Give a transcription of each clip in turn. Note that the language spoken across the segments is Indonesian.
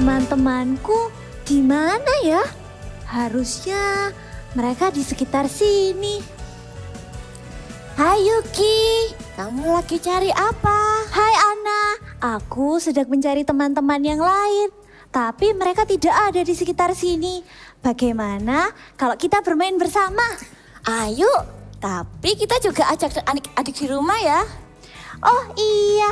Teman-temanku di mana ya? Harusnya mereka di sekitar sini. Hai Yuki, kamu lagi cari apa? Hai Ana, aku sedang mencari teman-teman yang lain. Tapi mereka tidak ada di sekitar sini. Bagaimana kalau kita bermain bersama? Ayo, tapi kita juga ajak adik-adik di rumah ya. Oh iya,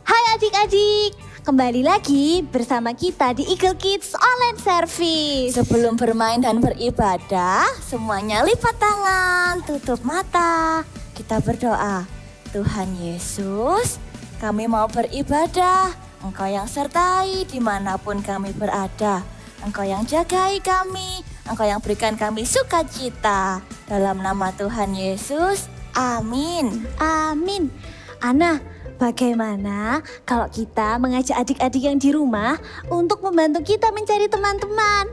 hai adik-adik. Kembali lagi bersama kita di Eagle Kids Online Service. Sebelum bermain dan beribadah, semuanya lipat tangan, tutup mata. Kita berdoa, Tuhan Yesus, kami mau beribadah. Engkau yang sertai dimanapun kami berada. Engkau yang jagai kami, Engkau yang berikan kami sukacita. Dalam nama Tuhan Yesus, amin. Amin. Ana, bagaimana kalau kita mengajak adik-adik yang di rumah untuk membantu kita mencari teman-teman?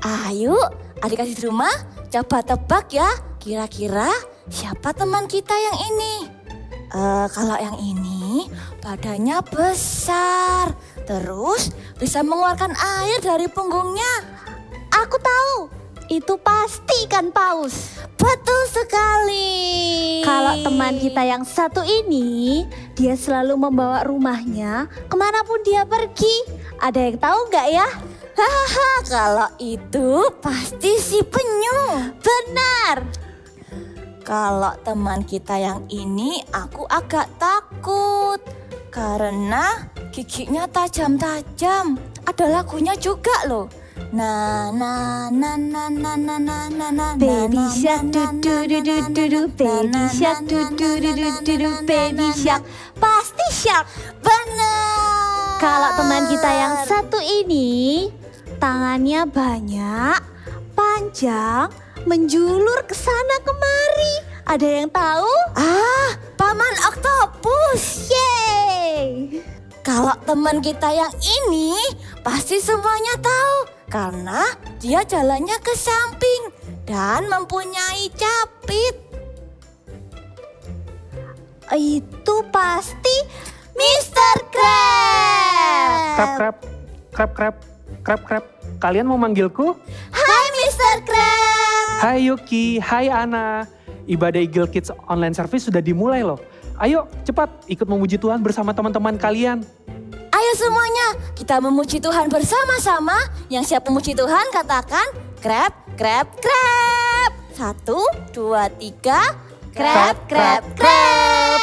Ayo, adik-adik di rumah, coba tebak ya. Kira-kira siapa teman kita yang ini? Kalau yang ini badannya besar, terus bisa mengeluarkan air dari punggungnya. Aku tahu, itu pasti ikan paus. Betul sekali. Kalau teman kita yang satu ini, dia selalu membawa rumahnya kemanapun dia pergi. Ada yang tahu nggak ya? Hahaha, kalau itu pasti si penyu. Benar. Kalau teman kita yang ini aku agak takut. Karena giginya tajam-tajam. Ada lagunya juga loh. Na na na na na na na na na. Baby shark du du du du du du. Baby shark du du du du du du. Baby shark. Pasti shark. Benar. Kalau teman kita yang satu ini, tangannya banyak, panjang, menjulur ke sana kemari. Ada yang tahu? Ah, Paman Oktopus. Yeay. Kalau teman kita yang ini pasti semuanya tahu. Karena dia jalannya ke samping dan mempunyai capit. Itu pasti Mr. Crab. Crab. Kalian mau manggilku? Hai Mr. Crab. Hai Yuki, hai Ana. Ibadah Eagle Kids Online Service sudah dimulai loh. Ayo cepat ikut memuji Tuhan bersama teman-teman kalian. Ayo semuanya, kita memuji Tuhan bersama-sama. Yang siap memuji Tuhan katakan crab, crab, crab. 1, 2, 3, crab, crab, crab.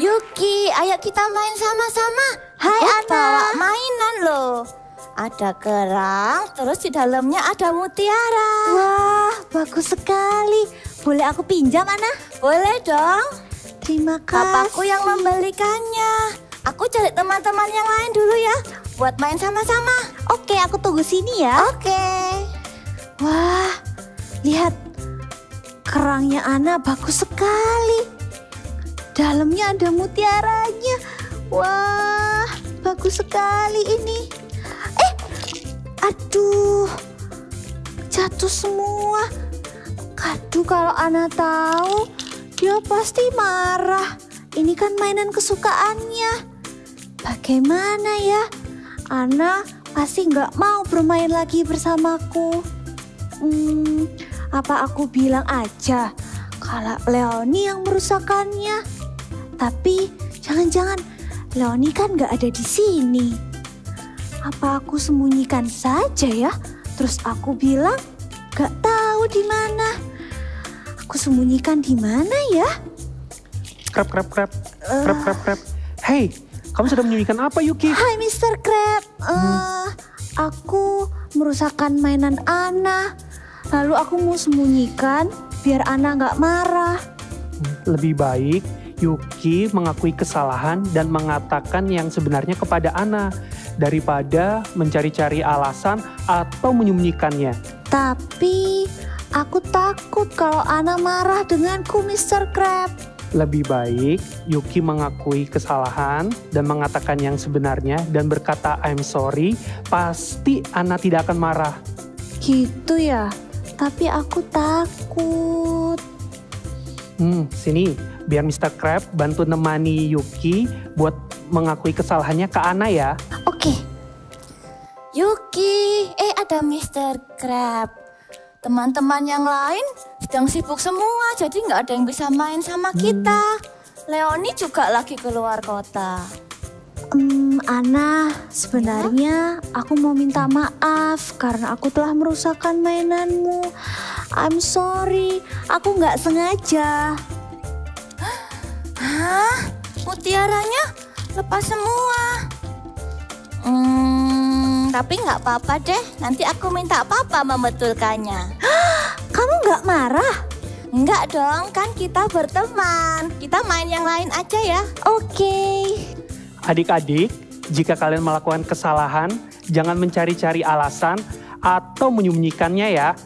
Yuki, ayo kita main sama-sama. Hai, Aku Ana. bawa mainan loh. Ada kerang, terus di dalamnya ada mutiara. Wah, bagus sekali. Boleh aku pinjam, Ana? Boleh dong. Terima kasih. Bapakku yang membelikannya. Aku cari teman-teman yang lain dulu ya, buat main sama-sama. Oke, aku tunggu sini ya. Oke. Wah, lihat. Kerangnya Ana bagus sekali. Dalamnya ada mutiaranya. Wah, bagus sekali ini. Aduh, jatuh semua. Aduh, kalau Ana tahu, dia pasti marah. Ini kan mainan kesukaannya. Bagaimana ya? Ana pasti nggak mau bermain lagi bersamaku. Apa aku bilang aja kalau Leoni yang merusakkannya? Tapi jangan-jangan Leoni kan nggak ada di sini. Apa aku sembunyikan saja ya? Terus aku bilang gak tahu di mana. Aku sembunyikan di mana ya? Krab. Hey, kamu sedang menyembunyikan apa, Yuki? Hai Mr. Crab. Aku merusakkan mainan Ana. Lalu aku mau sembunyikan biar Ana gak marah. Lebih baik Yuki mengakui kesalahan dan mengatakan yang sebenarnya kepada Ana daripada mencari-cari alasan atau menyembunyikannya. Tapi aku takut kalau Ana marah denganku, Mr. Crab. Lebih baik Yuki mengakui kesalahan dan mengatakan yang sebenarnya dan berkata I'm sorry, pasti Ana tidak akan marah. Gitu ya, tapi aku takut. Sini biar Mr. Crab bantu nemani Yuki buat mengakui kesalahannya ke Ana ya. Oke. Yuki, ada Mr. Crab. Teman-teman yang lain sedang sibuk semua, jadi nggak ada yang bisa main sama kita. Leoni juga lagi keluar kota. Ana, sebenarnya aku mau minta maaf karena aku telah merusakkan mainanmu. I'm sorry, aku nggak sengaja. Hah? Mutiaranya lepas semua. Tapi nggak apa-apa deh, nanti aku minta papa membetulkannya. Kamu nggak marah? Enggak dong, kan kita berteman. Kita main yang lain aja ya. Oke. Adik-adik, jika kalian melakukan kesalahan, jangan mencari-cari alasan atau menyembunyikannya ya.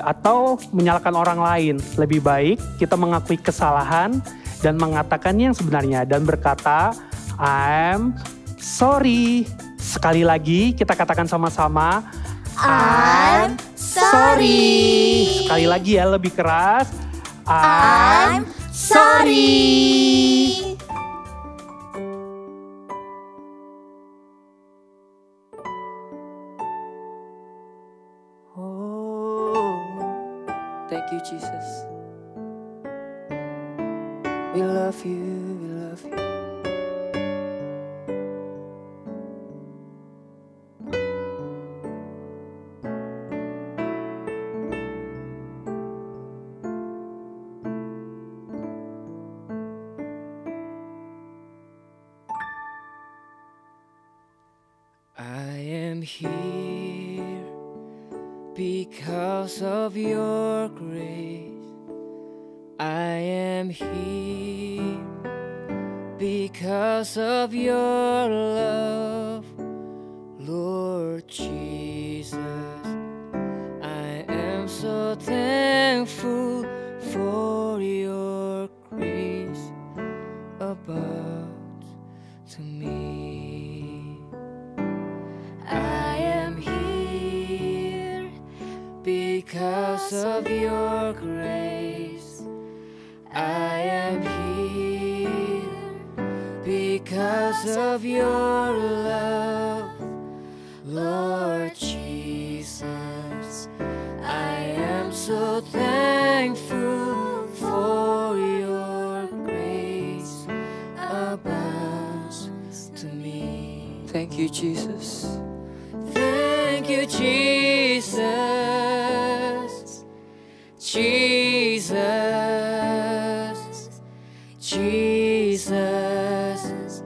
Atau menyalahkan orang lain. Lebih baik kita mengakui kesalahan dan mengatakan yang sebenarnya dan berkata, I'm sorry. Sekali lagi kita katakan sama-sama, I'm sorry. Sekali lagi ya, lebih keras. I'm sorry. Thank you, Jesus. We love you, we love you. I am here because of your grace. I am here because of your love, Lord Jesus. I am so thankful for your grace about to me. I am here because of your grace. I am here because of your love, Lord Jesus. I am so thankful for your grace abounds to me. Thank you, Jesus. Thank you, Jesus. Jesus. Jesus. Jesus.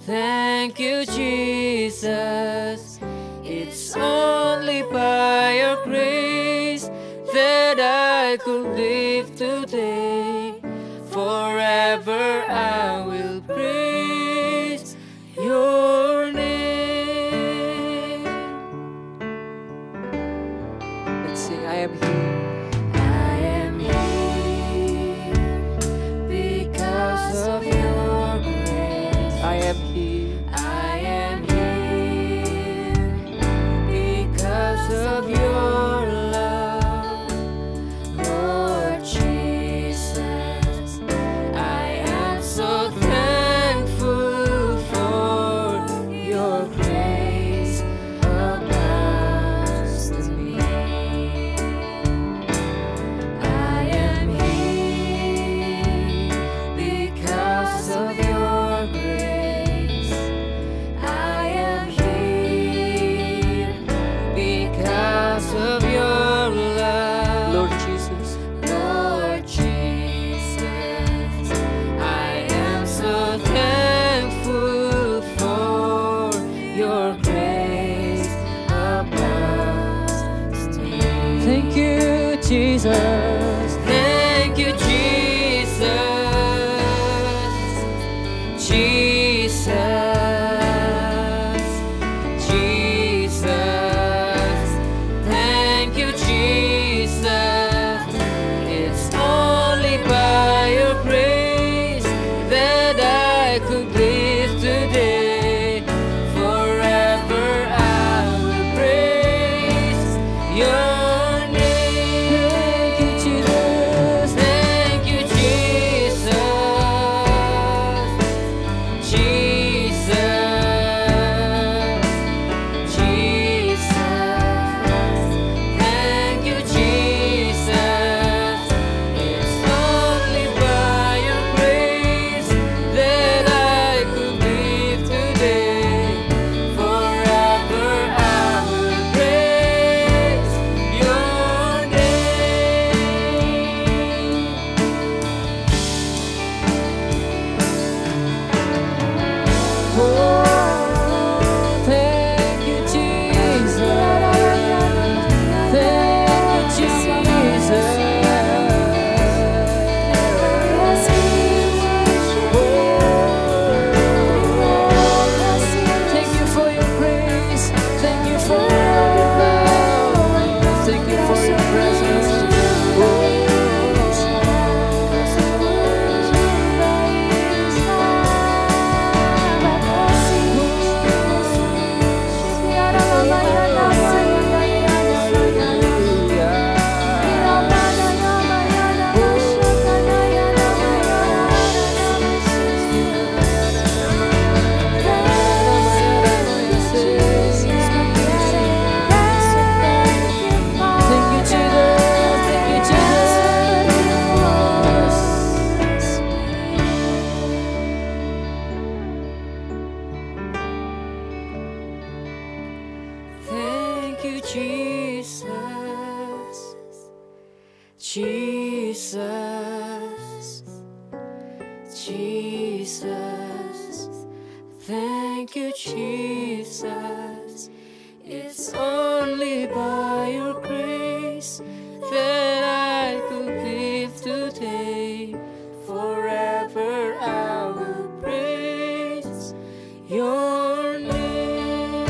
Thank you, Jesus. It's only by your grace that I could live today. Forever I will praise your name. Let's sing, I am here. I am here because of your grace. I am here. I am here because of your love, Lord Jesus. I am so thankful for your grace abounds to me. I am here because of your grace. I am here because of your love, Lord Jesus. Lord Jesus. I am so thankful for your grace abounds to me. Thank you, Jesus. Thank you, Jesus. Jesus. Jesus. Thank you, Jesus. It's only by your grace that I could live today. Forever I will praise your name. Thank you, Jesus. Thank you, Jesus. Jesus. Jesus. Thank you, Jesus. It's only by your grace that I could live today. Forever I will praise your name. Oh, thank you, Jesus. Thank you, Jesus. Thank you for your grace. Thank you for your love. Thank you for your presence. Thank you, Jesus. Thank you, Jesus. Thank you, Jesus. Jesus. Jesus. Thank you, Jesus. It's only by your grace that I could live today. Forever I will praise your name.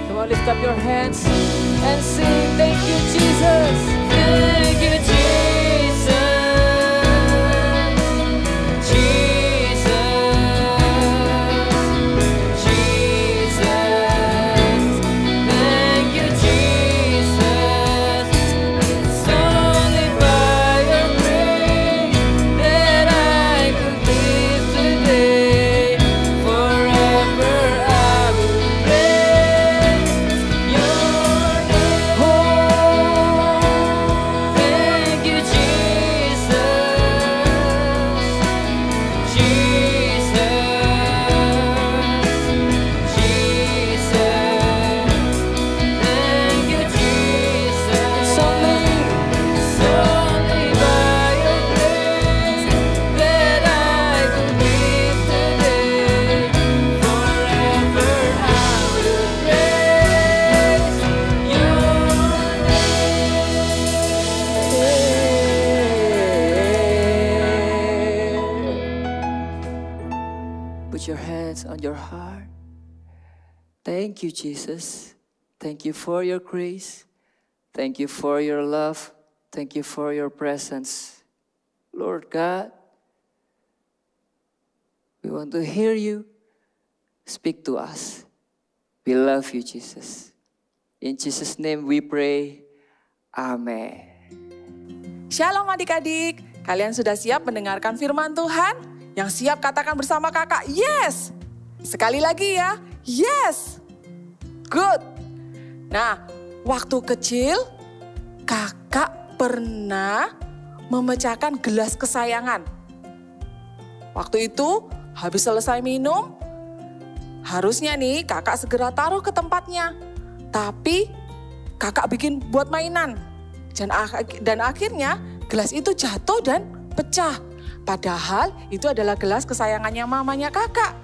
Come on, lift up your hands and sing. Thank you, Jesus. Thank you, Jesus. Jesus. Jesus. Thank you, Jesus. It's only by your grace that I could live today. Forever I will praise your name. Thank you, Jesus. put your hands on your heart. Thank you, Jesus. Thank you for your grace. Thank you for your love. Thank you for your presence. Lord God, we want to hear you. Speak to us. We love you, Jesus. In Jesus' name we pray. Amen. Shalom adik-adik, kalian sudah siap mendengarkan firman Tuhan? Yang siap katakan bersama kakak, yes! Sekali lagi ya, yes! Good! Nah, waktu kecil, kakak pernah memecahkan gelas kesayangan. Waktu itu, habis selesai minum, harusnya nih kakak segera taruh ke tempatnya. Tapi kakak bikin buat mainan. Dan akhirnya gelas itu jatuh dan pecah. Padahal itu adalah gelas kesayangannya mamanya kakak.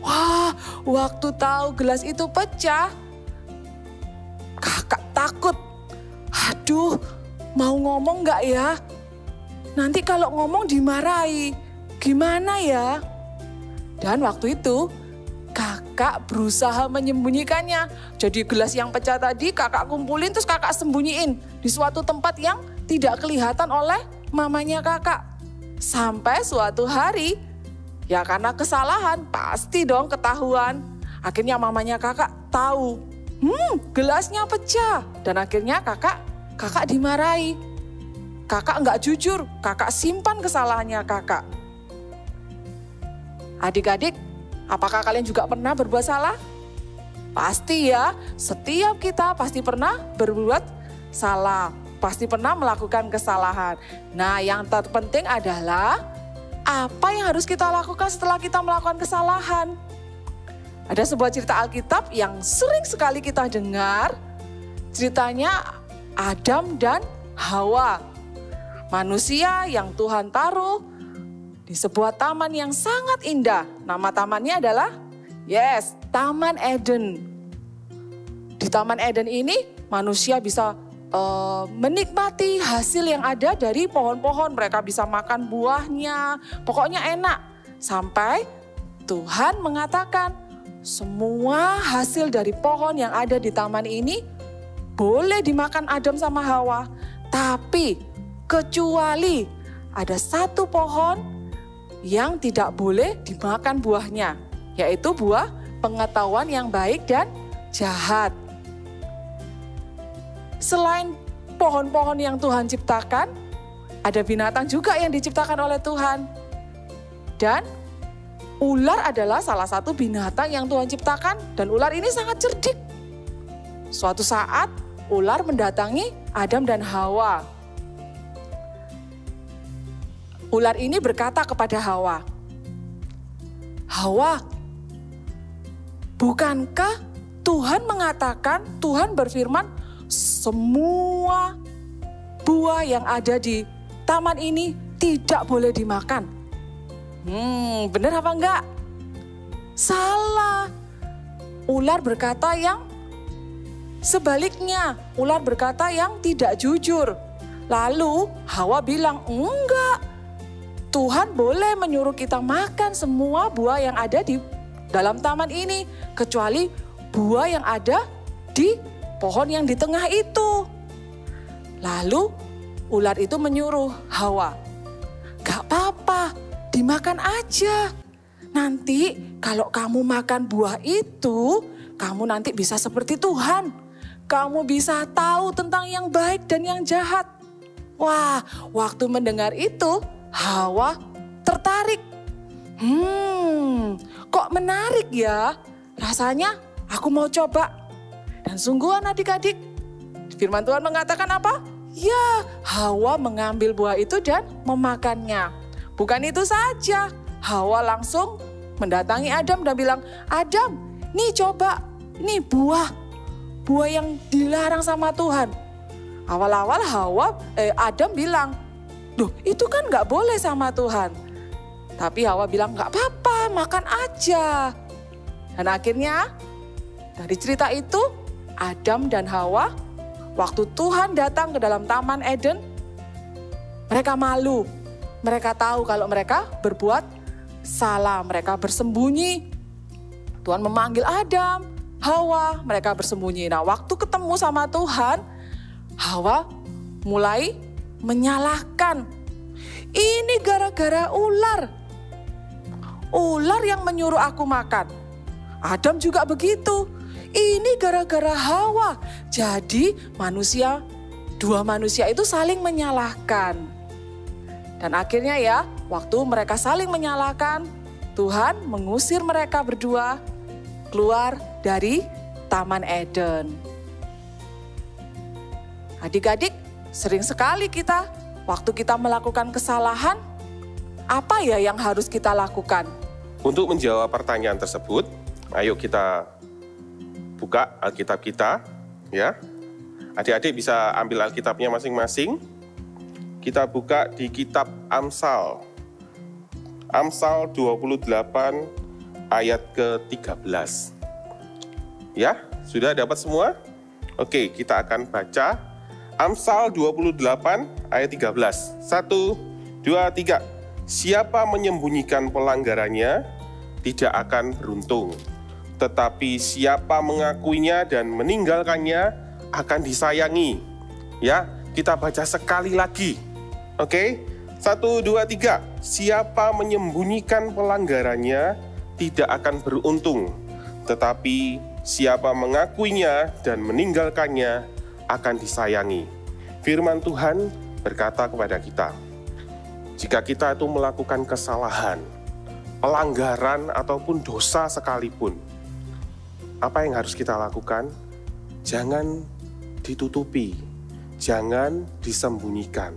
Wah, waktu tahu gelas itu pecah, kakak takut. Aduh, mau ngomong gak ya? Nanti kalau ngomong dimarahi, gimana ya? Dan waktu itu kakak berusaha menyembunyikannya. Jadi gelas yang pecah tadi kakak kumpulin terus kakak sembunyiin di suatu tempat yang tidak kelihatan oleh mamanya kakak. Sampai suatu hari, ya karena kesalahan pasti dong ketahuan. Akhirnya mamanya kakak tahu, gelasnya pecah. Dan akhirnya kakak dimarahi. Kakak nggak jujur, kakak simpan kesalahannya kakak. Adik-adik, apakah kalian juga pernah berbuat salah? Pasti ya, setiap kita pasti pernah berbuat salah. Pasti pernah melakukan kesalahan. Nah, yang terpenting adalah apa yang harus kita lakukan setelah kita melakukan kesalahan. Ada sebuah cerita Alkitab yang sering sekali kita dengar. Ceritanya Adam dan Hawa. Manusia yang Tuhan taruh di sebuah taman yang sangat indah. Nama tamannya adalah, Taman Eden. Di Taman Eden ini manusia bisa menikmati hasil yang ada dari pohon-pohon. Mereka bisa makan buahnya, pokoknya enak. Sampai Tuhan mengatakan, semua hasil dari pohon yang ada di taman ini boleh dimakan Adam sama Hawa. Tapi kecuali ada satu pohon yang tidak boleh dimakan buahnya, yaitu buah pengetahuan yang baik dan jahat. Selain pohon-pohon yang Tuhan ciptakan, ada binatang juga yang diciptakan oleh Tuhan. Dan ular adalah salah satu binatang yang Tuhan ciptakan, dan ular ini sangat cerdik. Suatu saat ular mendatangi Adam dan Hawa. Ular ini berkata kepada Hawa, "Hawa, bukankah Tuhan mengatakan, Tuhan berfirman, semua buah yang ada di taman ini tidak boleh dimakan?" Benar apa enggak? Salah. Ular berkata yang sebaliknya. Ular berkata yang tidak jujur. Lalu Hawa bilang, enggak. Tuhan boleh menyuruh kita makan semua buah yang ada di dalam taman ini, kecuali buah yang ada di pohon yang di tengah itu. Lalu ular itu menyuruh Hawa, gak apa-apa, dimakan aja. Nanti kalau kamu makan buah itu, kamu nanti bisa seperti Tuhan. Kamu bisa tahu tentang yang baik dan yang jahat. Wah, waktu mendengar itu, Hawa tertarik. Kok menarik ya? Rasanya aku mau coba. Dan sungguhan adik-adik, firman Tuhan mengatakan apa? Ya, Hawa mengambil buah itu dan memakannya. Bukan itu saja, Hawa langsung mendatangi Adam dan bilang, Adam, nih coba, ini buah yang dilarang sama Tuhan. Awal-awal Adam bilang, duh itu kan gak boleh sama Tuhan. Tapi Hawa bilang gak apa-apa, makan aja. Dan akhirnya dari cerita itu, Adam dan Hawa waktu Tuhan datang ke dalam Taman Eden, mereka malu. Mereka tahu kalau mereka berbuat salah, mereka bersembunyi. Tuhan memanggil Adam, Hawa, mereka bersembunyi. Nah, waktu ketemu sama Tuhan, Hawa mulai menyalahkan. Ini gara-gara ular. Ular yang menyuruh aku makan. Adam juga begitu. Ini gara-gara Hawa. Jadi dua manusia itu saling menyalahkan. Dan akhirnya ya, waktu mereka saling menyalahkan, Tuhan mengusir mereka berdua keluar dari Taman Eden. Adik-adik, sering sekali kita, waktu kita melakukan kesalahan, apa ya yang harus kita lakukan? Untuk menjawab pertanyaan tersebut, ayo kita buka Alkitab kita, ya. Adik-adik bisa ambil Alkitabnya masing-masing. Kita buka di kitab Amsal. Amsal 28 ayat ke-13. Ya, sudah dapat semua? Oke, kita akan baca Amsal 28 ayat 13. 1, 2, 3. Siapa menyembunyikan pelanggarannya tidak akan beruntung. Tetapi siapa mengakuinya dan meninggalkannya akan disayangi. Ya, kita baca sekali lagi. Oke, 1, 2, 3. Siapa menyembunyikan pelanggarannya tidak akan beruntung. Tetapi siapa mengakuinya dan meninggalkannya akan disayangi. Firman Tuhan berkata kepada kita, jika kita itu melakukan kesalahan, pelanggaran ataupun dosa sekalipun, apa yang harus kita lakukan? Jangan ditutupi, jangan disembunyikan.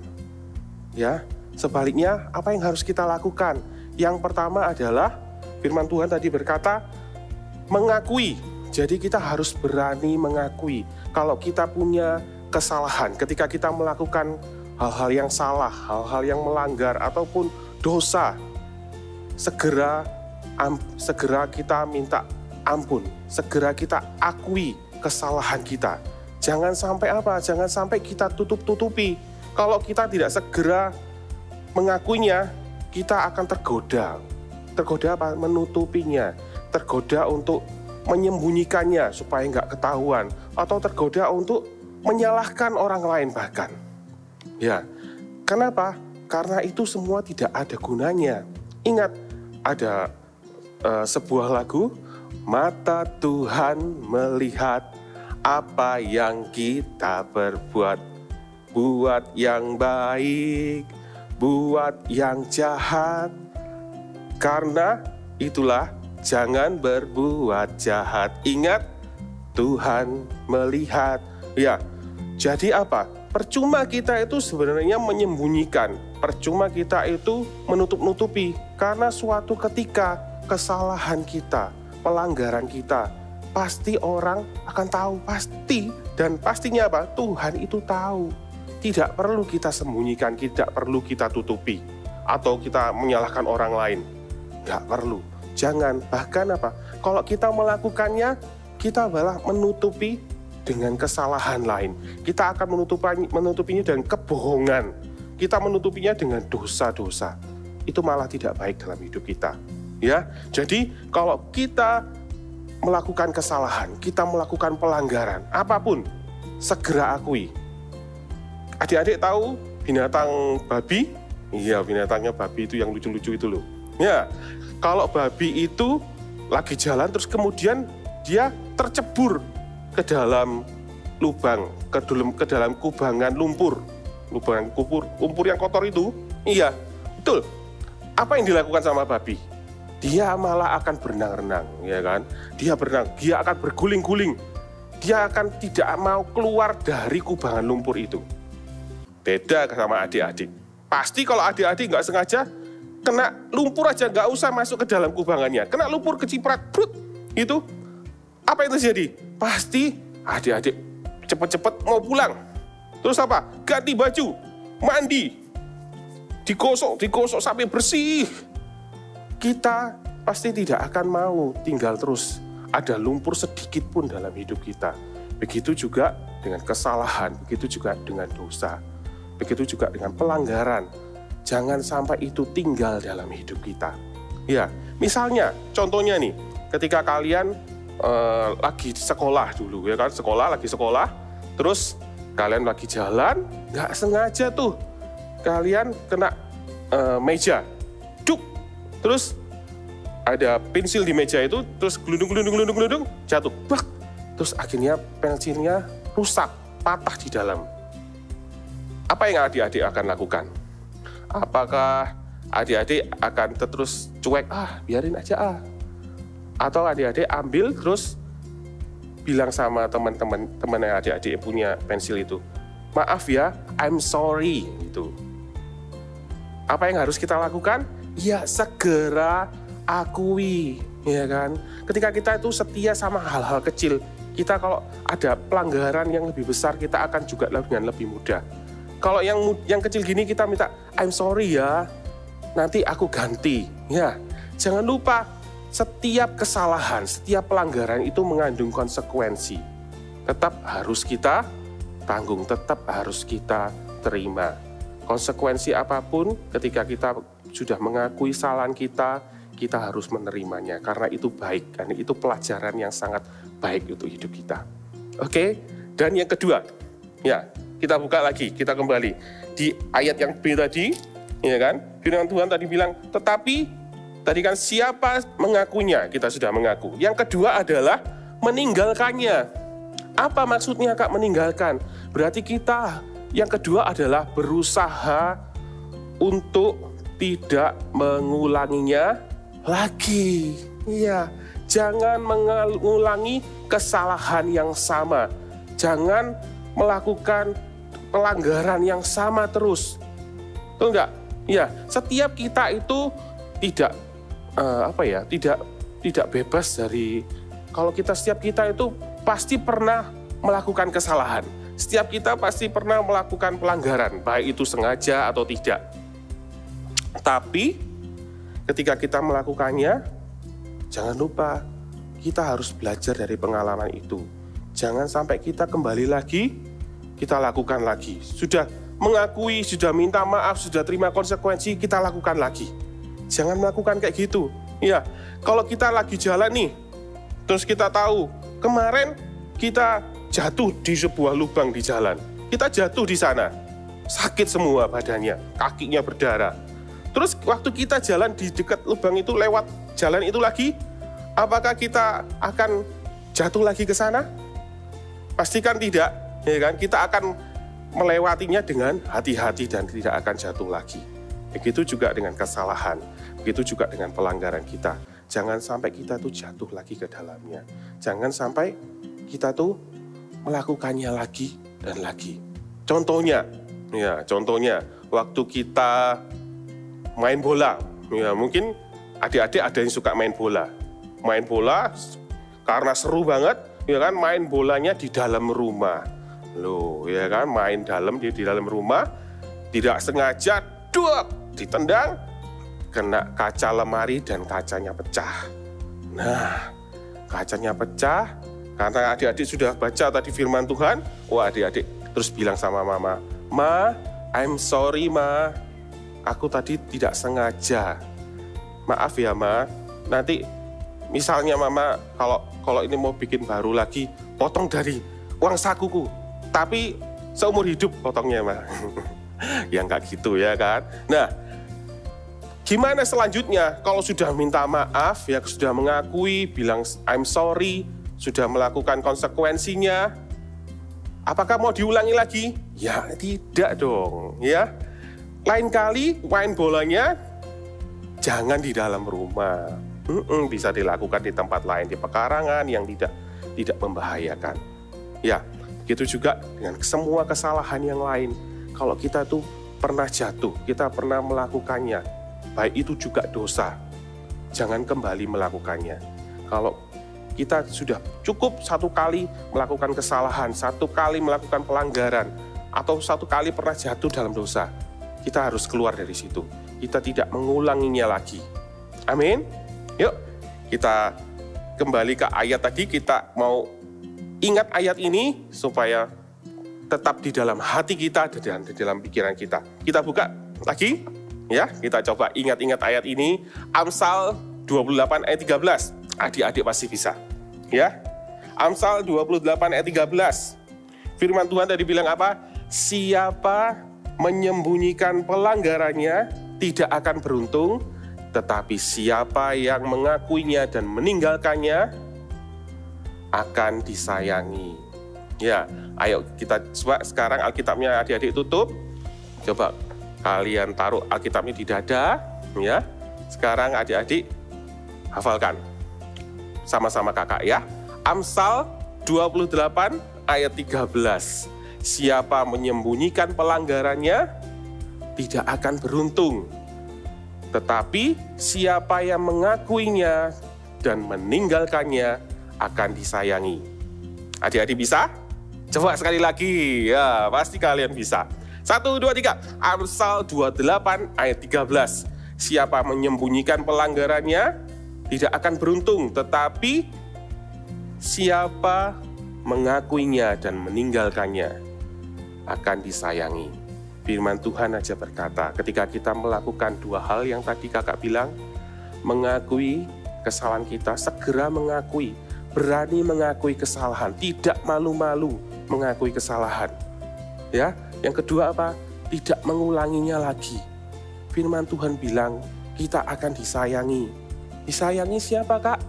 Ya, sebaliknya apa yang harus kita lakukan? Yang pertama adalah firman Tuhan tadi berkata mengakui. Jadi kita harus berani mengakui kalau kita punya kesalahan ketika kita melakukan hal-hal yang salah, hal-hal yang melanggar ataupun dosa. Segera kita minta ampun, segera kita akui kesalahan kita. Jangan sampai apa? Jangan sampai kita tutup-tutupi. Kalau kita tidak segera mengakuinya, kita akan tergoda. Tergoda apa? Menutupinya. Tergoda untuk menyembunyikannya supaya nggak ketahuan. Atau tergoda untuk menyalahkan orang lain bahkan. Ya, kenapa? Karena itu semua tidak ada gunanya. Ingat, ada sebuah lagu, mata Tuhan melihat apa yang kita perbuat, buat yang baik, buat yang jahat. Karena itulah jangan berbuat jahat. Ingat, Tuhan melihat. Ya, jadi apa? Percuma kita itu sebenarnya menyembunyikan, percuma kita itu menutup-nutupi, karena suatu ketika kesalahan kita, pelanggaran kita, pasti orang akan tahu, pasti, dan pastinya apa? Tuhan itu tahu. Tidak perlu kita sembunyikan, tidak perlu kita tutupi, atau kita menyalahkan orang lain. Nggak perlu, jangan, bahkan apa? Kalau kita melakukannya, kita malah menutupi dengan kesalahan lain. Kita akan menutupinya dengan kebohongan. Kita menutupinya dengan dosa-dosa. Itu malah tidak baik dalam hidup kita. Ya, jadi kalau kita melakukan kesalahan, kita melakukan pelanggaran, apapun, segera akui. Adik-adik tahu binatang babi? Iya, binatangnya babi itu yang lucu-lucu itu loh. Ya, kalau babi itu lagi jalan terus kemudian dia tercebur ke dalam lubang, ke dalam kubangan lumpur. Lumpur yang kotor itu. Iya, betul. Apa yang dilakukan sama babi? Dia malah akan berenang-renang, ya kan? Dia berenang, dia akan berguling-guling. Dia akan tidak mau keluar dari kubangan lumpur itu. Beda sama adik-adik. Pasti kalau adik-adik nggak sengaja kena lumpur aja, nggak usah masuk ke dalam kubangannya. Kena lumpur keciprat, brut, itu. Apa yang terjadi? Pasti adik-adik cepet-cepet mau pulang. Terus apa? Ganti baju, mandi, digosok sampai bersih. Kita pasti tidak akan mau tinggal terus ada lumpur sedikit pun dalam hidup kita. Begitu juga dengan kesalahan, begitu juga dengan dosa, begitu juga dengan pelanggaran. Jangan sampai itu tinggal dalam hidup kita. Ya, misalnya, contohnya nih, ketika kalian lagi sekolah dulu, ya kan, lagi sekolah, terus kalian lagi jalan, nggak sengaja tuh, kalian kena meja, duk, terus ada pensil di meja itu, terus gelundung, jatuh, bak, terus akhirnya pensilnya rusak, patah di dalam. Apa yang adik-adik akan lakukan? Apakah adik-adik akan terus cuek, biarin aja atau adik-adik ambil terus bilang sama teman-teman yang adik-adik punya pensil itu, maaf ya, I'm sorry, gitu. Apa yang harus kita lakukan? Ya segera akui, ya kan. Ketika kita itu setia sama hal-hal kecil, kita kalau ada pelanggaran yang lebih besar, kita akan juga dengan lebih mudah. Kalau yang kecil gini kita minta, I'm sorry ya, nanti aku ganti. Ya, jangan lupa setiap kesalahan, setiap pelanggaran itu mengandung konsekuensi. Tetap harus kita tanggung, tetap harus kita terima. Konsekuensi apapun ketika kita sudah mengakui kesalahan kita harus menerimanya. Karena itu baik, karena itu pelajaran yang sangat baik untuk hidup kita. Oke, dan yang kedua, ya, kita buka lagi, kita kembali di ayat yang B tadi, ya kan? Firman Tuhan tadi bilang, tetapi tadi kan siapa mengakunya, kita sudah mengaku. Yang kedua adalah meninggalkannya. Apa maksudnya Kak meninggalkan? Berarti kita yang kedua adalah berusaha untuk tidak mengulanginya lagi. Iya, jangan mengulangi kesalahan yang sama. Jangan melakukan pelanggaran yang sama terus. Betul enggak? Ya, setiap kita itu tidak tidak bebas dari, kalau setiap kita itu pasti pernah melakukan kesalahan. Setiap kita pasti pernah melakukan pelanggaran, baik itu sengaja atau tidak. Tapi ketika kita melakukannya, jangan lupa kita harus belajar dari pengalaman itu. Jangan sampai kita kembali lagi, kita lakukan lagi. Sudah mengakui, sudah minta maaf, sudah terima konsekuensi, kita lakukan lagi. Jangan melakukan kayak gitu. Ya, kalau kita lagi jalan nih, terus kita tahu kemarin kita jatuh di sebuah lubang di jalan. Kita jatuh di sana, sakit semua badannya, kakinya berdarah. Terus waktu kita jalan di dekat lubang itu, lewat jalan itu lagi, apakah kita akan jatuh lagi ke sana? Pastikan tidak, ya kan? Kita akan melewatinya dengan hati-hati dan tidak akan jatuh lagi. Begitu juga dengan kesalahan, begitu juga dengan pelanggaran kita. Jangan sampai kita tuh jatuh lagi ke dalamnya. Jangan sampai kita tuh melakukannya lagi dan lagi. Contohnya waktu kita main bola, ya mungkin adik-adik ada yang suka main bola. Main bola karena seru banget, ya kan, main bolanya di dalam rumah. Loh, ya kan, main di dalam rumah, tidak sengaja, ditendang, kena kaca lemari dan kacanya pecah. Nah, kacanya pecah, karena adik-adik sudah baca tadi firman Tuhan, adik-adik terus bilang sama mama, Ma, I'm sorry Ma, aku tadi tidak sengaja. Maaf ya Ma, nanti misalnya mama kalau ini mau bikin baru lagi, potong dari uang sakuku, tapi seumur hidup potongnya Ma. Ya nggak gitu ya kan. Nah, gimana selanjutnya kalau sudah minta maaf, ya sudah mengakui, bilang I'm sorry, sudah melakukan konsekuensinya, apakah mau diulangi lagi? Ya tidak dong, ya. Lain kali main bolanya jangan di dalam rumah. Bisa dilakukan di tempat lain, di pekarangan yang tidak membahayakan. Ya, begitu juga dengan semua kesalahan yang lain. Kalau kita tuh pernah jatuh, kita pernah melakukannya, baik itu juga dosa, jangan kembali melakukannya. Kalau kita sudah cukup satu kali melakukan kesalahan, satu kali melakukan pelanggaran, atau satu kali pernah jatuh dalam dosa, kita harus keluar dari situ. Kita tidak mengulanginya lagi. Amin. Yuk, kita kembali ke ayat tadi. Kita mau ingat ayat ini supaya tetap di dalam hati kita dan di dalam pikiran kita. Kita buka lagi Ya, kita coba ingat-ingat ayat ini. Amsal 28 ayat 13. Adik-adik pasti bisa. Ya. Amsal 28 ayat 13. Firman Tuhan tadi bilang apa? Siapa menyembunyikan pelanggarannya tidak akan beruntung, tetapi siapa yang mengakuinya dan meninggalkannya akan disayangi. Ya, ayo kita coba sekarang Alkitabnya adik-adik tutup. Coba kalian taruh Alkitabnya di dada, ya. Sekarang adik-adik hafalkan sama-sama kakak ya. Amsal 28 ayat 13. Siapa menyembunyikan pelanggarannya tidak akan beruntung, tetapi siapa yang mengakuinya dan meninggalkannya akan disayangi. Adik-adik bisa? Coba sekali lagi, ya pasti kalian bisa. 1, 2, 3. Amsal 28 ayat 13. Siapa menyembunyikan pelanggarannya tidak akan beruntung, tetapi siapa mengakuinya dan meninggalkannya akan disayangi. Firman Tuhan aja berkata, ketika kita melakukan dua hal yang tadi kakak bilang, mengakui kesalahan kita, segera mengakui, berani mengakui kesalahan, tidak malu-malu mengakui kesalahan. Ya, yang kedua apa? Tidak mengulanginya lagi. Firman Tuhan bilang, kita akan disayangi. Disayangi siapa, Kak?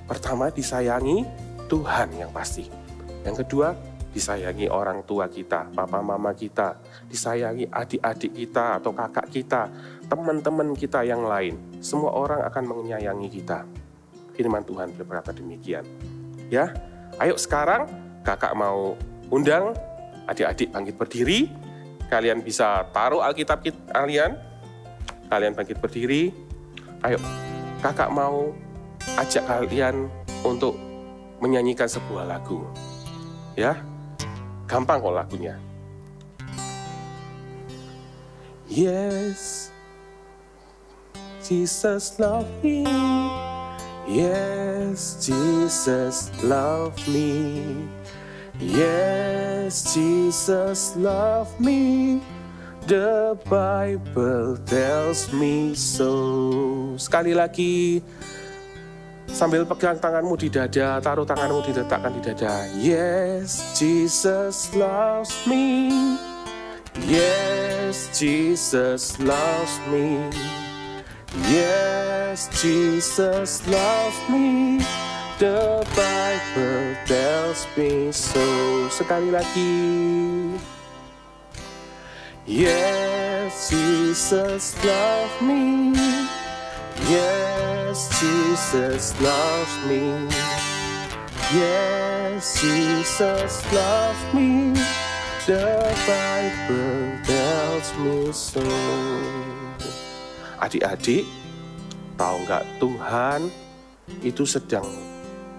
Pertama, disayangi Tuhan yang pasti. Yang kedua, disayangi orang tua kita, papa mama kita, disayangi adik-adik kita atau kakak kita, teman-teman kita yang lain. Semua orang akan menyayangi kita. Firman Tuhan berkata demikian. Ya, ayo sekarang kakak mau undang adik-adik bangkit berdiri. Kalian bisa taruh Alkitab kalian. Kalian bangkit berdiri. Ayo, kakak mau ajak kalian untuk menyanyikan sebuah lagu. Ya, gampang kok lagunya. Yes, Jesus love me. Yes, Jesus love me. Yes, Jesus love me. The Bible tells me so. Sekali lagi, sambil pegang tanganmu di dada, taruh tanganmu diletakkan di dada. Yes, Jesus loves me. Yes, Jesus loves me. Yes, Jesus loves me. The Bible tells me so. Sekali lagi. Yes, Jesus loves me. Yes, Jesus loves me. Yes, Jesus loves me. The Bible tells me so. Adik-adik, tahu nggak, Tuhan itu sedang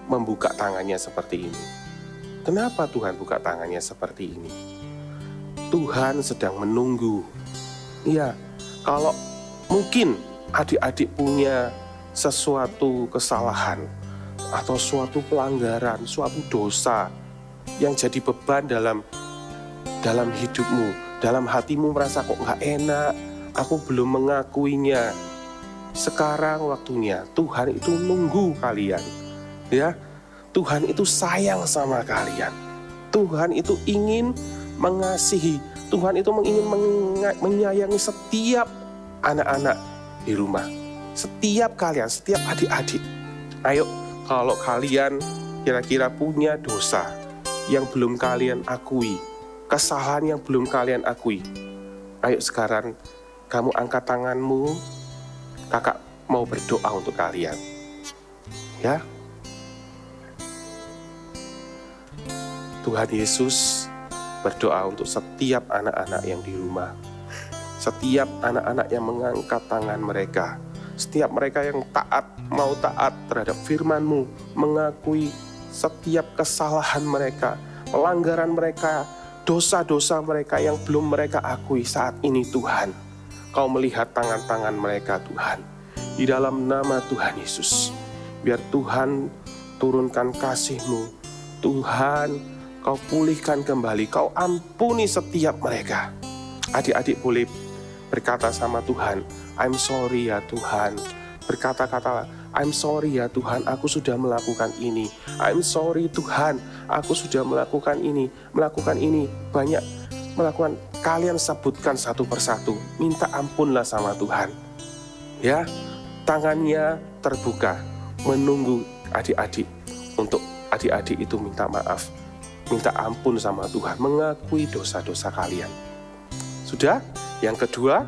membuka tangannya seperti ini. Kenapa Tuhan buka tangannya seperti ini? Tuhan sedang menunggu. Iya, kalau mungkin adik-adik punya sesuatu kesalahan atau suatu pelanggaran, suatu dosa yang jadi beban dalam hidupmu, dalam hatimu merasa kok nggak enak, aku belum mengakuinya. Sekarang waktunya Tuhan itu nunggu kalian. Ya, Tuhan itu sayang sama kalian. Tuhan itu ingin mengasihi. Tuhan itu ingin menyayangi setiap anak-anak di rumah. Setiap kalian, setiap adik-adik. Ayo, kalau kalian kira-kira punya dosa yang belum kalian akui, kesalahan yang belum kalian akui, ayo sekarang kamu angkat tanganmu. Kakak mau berdoa untuk kalian. Ya. Tuhan Yesus berdoa untuk setiap anak-anak yang di rumah. Setiap anak-anak yang mengangkat tangan mereka. Setiap mereka yang mau taat terhadap firman-Mu, mengakui setiap kesalahan mereka, pelanggaran mereka, dosa-dosa mereka yang belum mereka akui saat ini Tuhan. Kau melihat tangan-tangan mereka Tuhan. Di dalam nama Tuhan Yesus, biar Tuhan turunkan kasih-Mu. Tuhan, Kau pulihkan kembali, Kau ampuni setiap mereka. Adik-adik boleh berkata sama Tuhan, I'm sorry ya Tuhan. Berkata-kata, I'm sorry ya Tuhan, aku sudah melakukan ini. I'm sorry Tuhan, aku sudah melakukan ini. Banyak melakukan. Kalian sebutkan satu persatu, minta ampunlah sama Tuhan. Ya, tangannya terbuka, menunggu adik-adik. Untuk adik-adik itu minta maaf, minta ampun sama Tuhan, mengakui dosa-dosa kalian. Sudah? Yang kedua,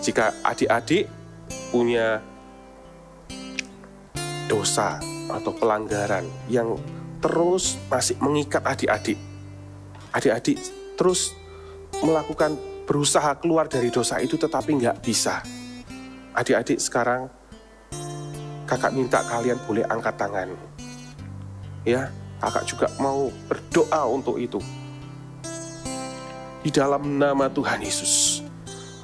jika adik-adik punya dosa atau pelanggaran yang terus masih mengikat adik-adik, adik-adik terus melakukan berusaha keluar dari dosa itu tetapi nggak bisa. Adik-adik sekarang kakak minta kalian boleh angkat tangan. Ya, kakak juga mau berdoa untuk itu. Di dalam nama Tuhan Yesus,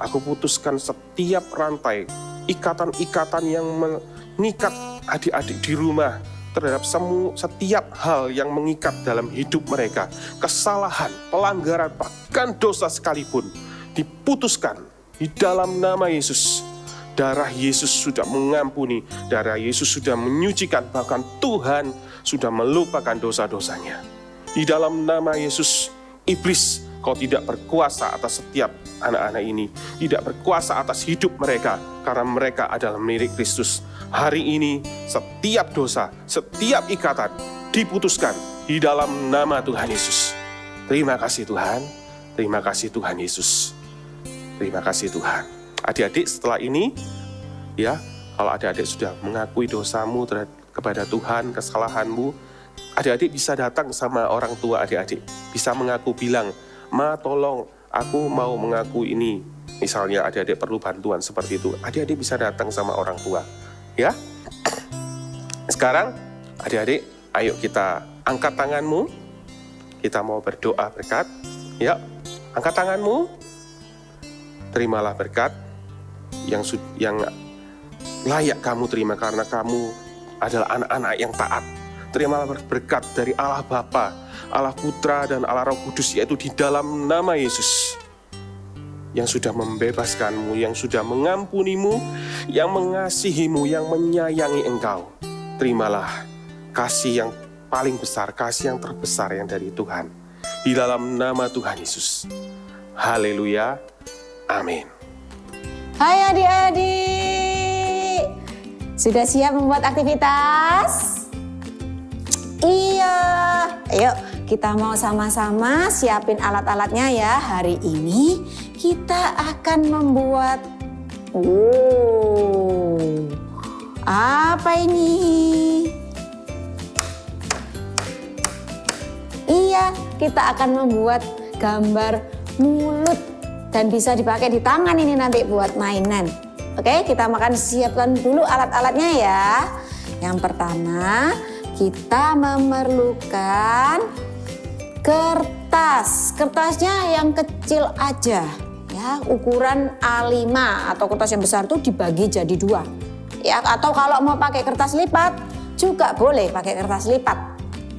aku putuskan setiap rantai, ikatan-ikatan yang mengikat adik-adik di rumah terhadap setiap hal yang mengikat dalam hidup mereka. Kesalahan, pelanggaran, bahkan dosa sekalipun diputuskan di dalam nama Yesus. Darah Yesus sudah mengampuni, darah Yesus sudah menyucikan, bahkan Tuhan sudah melupakan dosa-dosanya. Di dalam nama Yesus, iblis, kau tidak berkuasa atas setiap anak-anak ini, tidak berkuasa atas hidup mereka, karena mereka adalah milik Kristus. Hari ini setiap dosa, setiap ikatan diputuskan di dalam nama Tuhan Yesus. Terima kasih Tuhan, terima kasih Tuhan Yesus. Terima kasih Tuhan. Adik-adik setelah ini, ya, kalau adik-adik sudah mengakui dosamu kepada Tuhan, kesalahanmu, adik-adik bisa datang sama orang tua adik-adik. Bisa mengaku, bilang, Ma tolong, aku mau mengaku ini. Misalnya adik-adik perlu bantuan seperti itu, adik-adik bisa datang sama orang tua. Ya, sekarang adik-adik, ayo kita angkat tanganmu. Kita mau berdoa berkat. Ya, angkat tanganmu. Terimalah berkat yang layak kamu terima karena kamu adalah anak-anak yang taat. Terimalah berkat dari Allah Bapa, Allah Putra, dan Allah Roh Kudus, yaitu di dalam nama Yesus. Yang sudah membebaskanmu, yang sudah mengampunimu, yang mengasihimu, yang menyayangi engkau. Terimalah kasih yang paling besar, kasih yang terbesar yang dari Tuhan. Di dalam nama Tuhan Yesus. Haleluya. Amin. Hai adik-adik, sudah siap membuat aktivitas? Iya, ayo kita mau sama-sama siapin alat-alatnya ya. Hari ini kita akan membuat, apa ini? Iya, kita akan membuat gambar mulut dan bisa dipakai di tangan ini nanti buat mainan. Oke, kita akan siapkan dulu alat-alatnya ya. Yang pertama, kita memerlukan kertas. Kertasnya yang kecil aja ya, ukuran A5 atau kertas yang besar itu dibagi jadi 2. Ya, atau kalau mau pakai kertas lipat juga boleh pakai kertas lipat.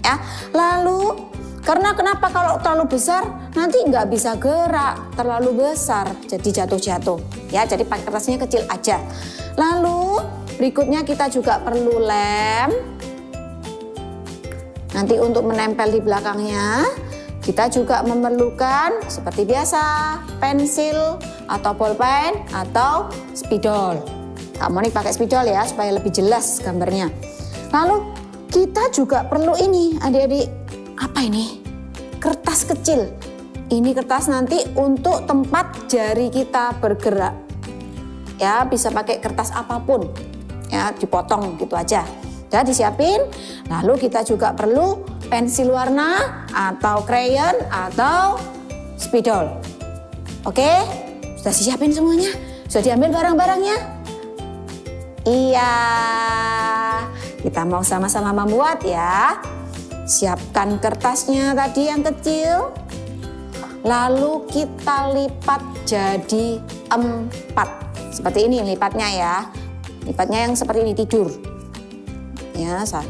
Ya. Lalu karena kenapa kalau terlalu besar nanti nggak bisa gerak, terlalu besar jadi jatuh-jatuh. Ya, jadi pakai kertasnya kecil aja. Lalu berikutnya kita juga perlu lem. Nanti untuk menempel di belakangnya kita juga memerlukan seperti biasa pensil atau bolpen atau spidol. Kamu nih pakai spidol ya supaya lebih jelas gambarnya. Lalu kita juga perlu ini adik-adik. Apa ini? Kertas kecil. Ini kertas nanti untuk tempat jari kita bergerak. Ya, bisa pakai kertas apapun. Ya, dipotong gitu aja. Udah disiapin. Lalu kita juga perlu pensil warna atau krayon atau spidol. Oke? Sudah disiapin semuanya? Sudah diambil barang-barangnya? Iya. Kita mau sama-sama membuat ya. Siapkan kertasnya tadi yang kecil, lalu kita lipat jadi 4. Seperti ini lipatnya ya, lipatnya yang seperti ini tidur. Ya, 1,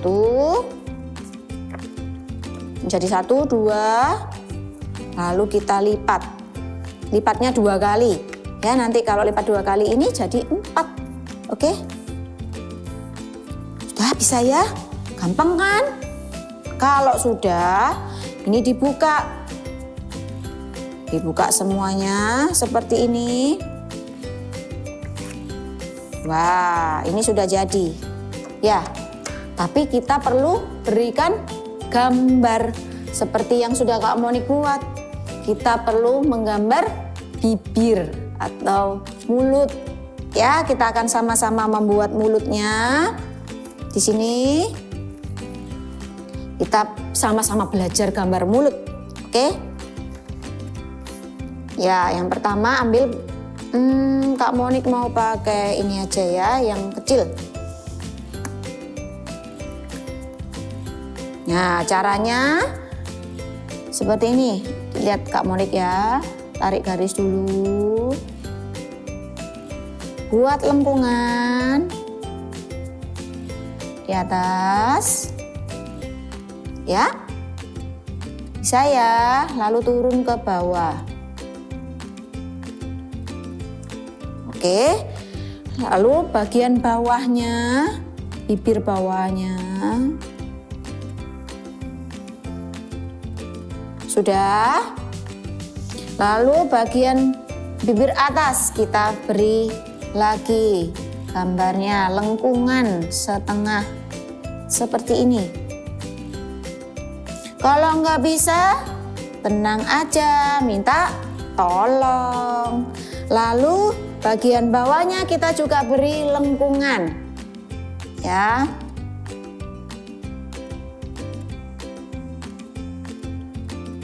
menjadi 1, 2, lalu kita lipat, lipatnya 2 kali. Ya, nanti kalau lipat 2 kali ini jadi 4. Oke? Sudah bisa ya? Gampang kan? Kalau sudah, ini dibuka. Dibuka semuanya seperti ini. Wah, ini sudah jadi. Ya, tapi kita perlu berikan gambar seperti yang sudah Kak Monik buat. Kita perlu menggambar bibir atau mulut. Ya, kita akan sama-sama membuat mulutnya. Di sini kita sama-sama belajar gambar mulut. Oke? Ya, yang pertama ambil Kak Monik mau pakai ini aja ya, yang kecil. Nah, caranya seperti ini. Lihat Kak Monik ya, tarik garis dulu. Buat lengkungan di atas. Ya. Bisa ya, lalu turun ke bawah. Oke, lalu bagian bawahnya, bibir bawahnya. Sudah. Lalu bagian bibir atas kita beri lagi gambarnya lengkungan setengah seperti ini. Kalau nggak bisa, tenang aja, minta tolong. Lalu bagian bawahnya kita juga beri lengkungan. Ya.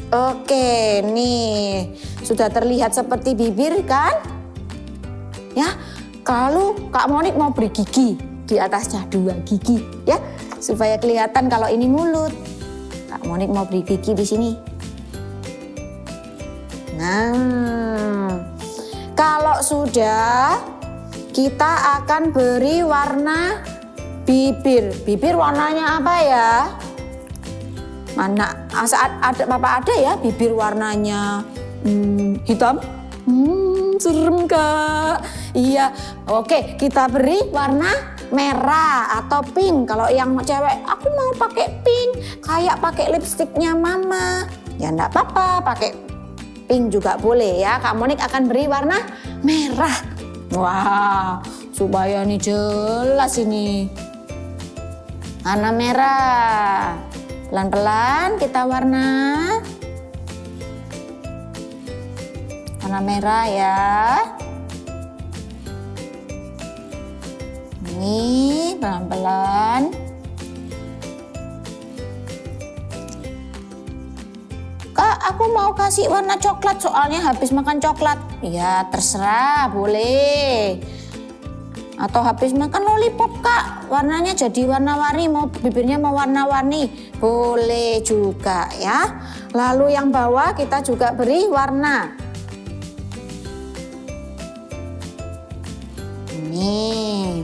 Oke, nih sudah terlihat seperti bibir kan? Ya, kalau Kak Monik mau beri gigi di atasnya 2 gigi, ya, supaya kelihatan kalau ini mulut. Kak Monik mau beri gigi di sini. Nah, kalau sudah, kita akan beri warna bibir. Bibir warnanya apa ya? Mana saat ada Bapak ada ya bibir warnanya hitam? Serem Kak. Iya. Oke, kita beri warna merah atau pink. Kalau yang cewek, aku mau pakai pink, kayak pakai lipstiknya Mama. Ya enggak apa-apa, pakai pink juga boleh ya. Kak Monik akan beri warna merah. Wah, supaya ini jelas ini. Warna merah. Pelan-pelan kita warna merah ya. Ini pelan-pelan. Kak, aku mau kasih warna coklat soalnya habis makan coklat. Ya terserah, boleh. Atau habis makan lollipop Kak, warnanya jadi warna-warni, mau bibirnya mau warna-warni, boleh juga ya. Lalu yang bawah kita juga beri warna. Ini.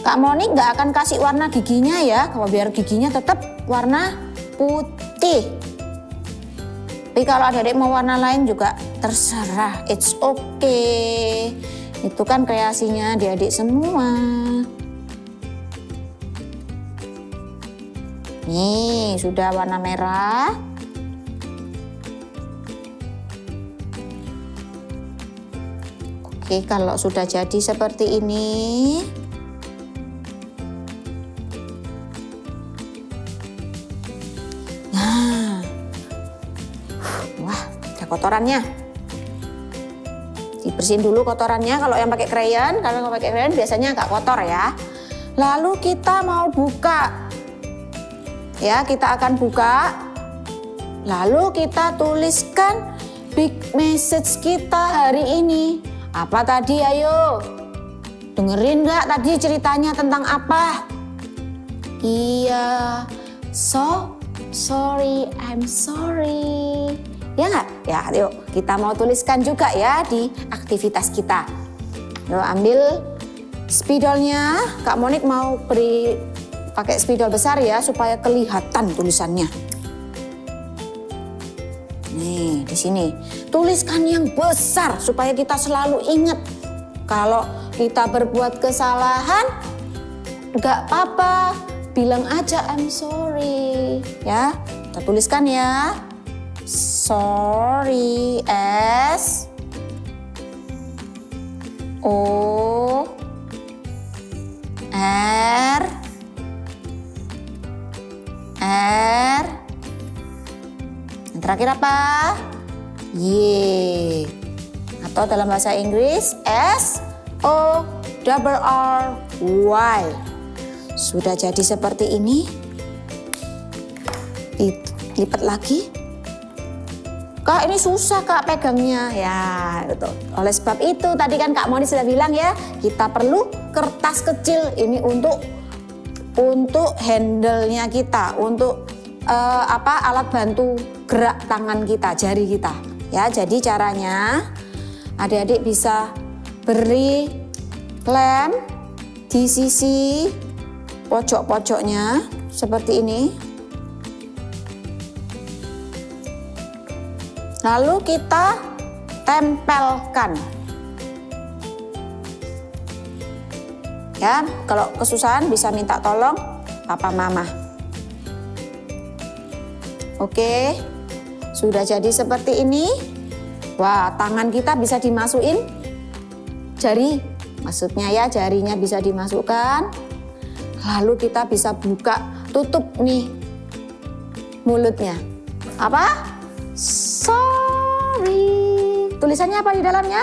Kak Monik nggak akan kasih warna giginya ya, kalau biar giginya tetap warna putih. Tapi kalau adik-adik mau warna lain juga terserah, it's okay. Itu kan kreasinya adik-adik semua. Nih, sudah warna merah. Oke, kalau sudah jadi seperti ini. Nah. Wah, ada kotorannya. Dibersihin dulu kotorannya kalau yang pakai krayon. Kalau nggak pakai krayon biasanya agak kotor ya. Lalu kita mau buka. Ya, kita akan buka. Lalu kita tuliskan big message kita hari ini. Apa tadi? Ayo. Dengerin nggak tadi ceritanya tentang apa? Iya. So sorry, I'm sorry. Ya nggak? Ya, yuk kita mau tuliskan juga ya di aktivitas kita. Yuk ambil spidolnya. Kak Monik mau beri pakai spidol besar ya supaya kelihatan tulisannya. Nih di sini. tuliskan yang besar supaya kita selalu ingat. Kalau kita berbuat kesalahan, nggak apa-apa, bilang aja I'm sorry. Ya, kita tuliskan ya. Sorry, S O R R. Yang terakhir apa? Y. Atau dalam bahasa Inggris S O R Y. Sudah jadi seperti ini. Lipat lagi. Kak, ini susah Kak pegangnya. Ya, gitu. Oleh sebab itu tadi kan Kak Moni sudah bilang ya, kita perlu kertas kecil ini untuk handle-nya kita, untuk alat bantu gerak tangan kita, jari kita. Ya, jadi caranya adik-adik bisa beri lem di sisi pojok-pojoknya seperti ini. Lalu kita tempelkan. Ya, kalau kesusahan bisa minta tolong papa mama. Oke, sudah jadi seperti ini. Wah, tangan kita bisa dimasukin jari. Maksudnya ya, jarinya bisa dimasukkan. Lalu kita bisa buka, tutup nih mulutnya. Apa? Sorry. Tulisannya apa di dalamnya?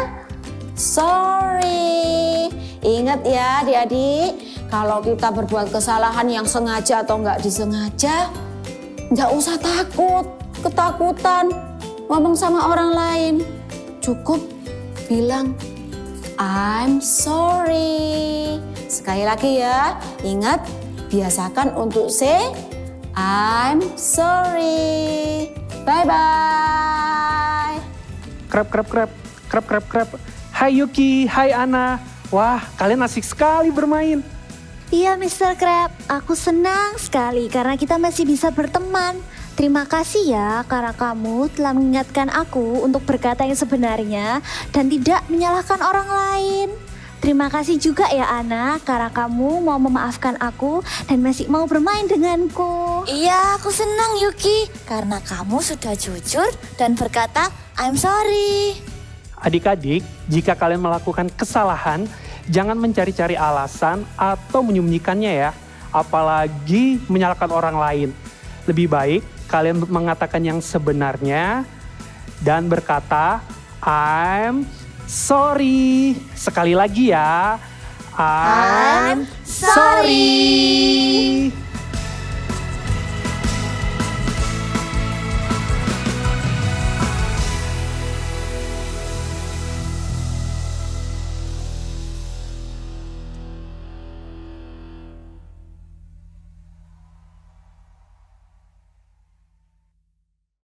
Sorry. Ingat ya adik-adik, kalau kita berbuat kesalahan yang sengaja atau nggak disengaja, nggak usah ketakutan ngomong sama orang lain. Cukup bilang, I'm sorry. Sekali lagi ya, ingat, biasakan untuk say, I'm sorry. Bye-bye. Krep. Hai Yuki, hai Ana. Wah, kalian asik sekali bermain. Iya Mr. Crab, aku senang sekali karena kita masih bisa berteman. Terima kasih ya karena kamu telah mengingatkan aku untuk berkata yang sebenarnya dan tidak menyalahkan orang lain. Terima kasih juga ya Ana karena kamu mau memaafkan aku dan masih mau bermain denganku. Iya, aku senang Yuki karena kamu sudah jujur dan berkata I'm sorry. Adik-adik, jika kalian melakukan kesalahan, jangan mencari-cari alasan atau menyembunyikannya ya, apalagi menyalahkan orang lain. Lebih baik kalian mengatakan yang sebenarnya dan berkata I'm sorry. Sekali lagi ya, I'm sorry.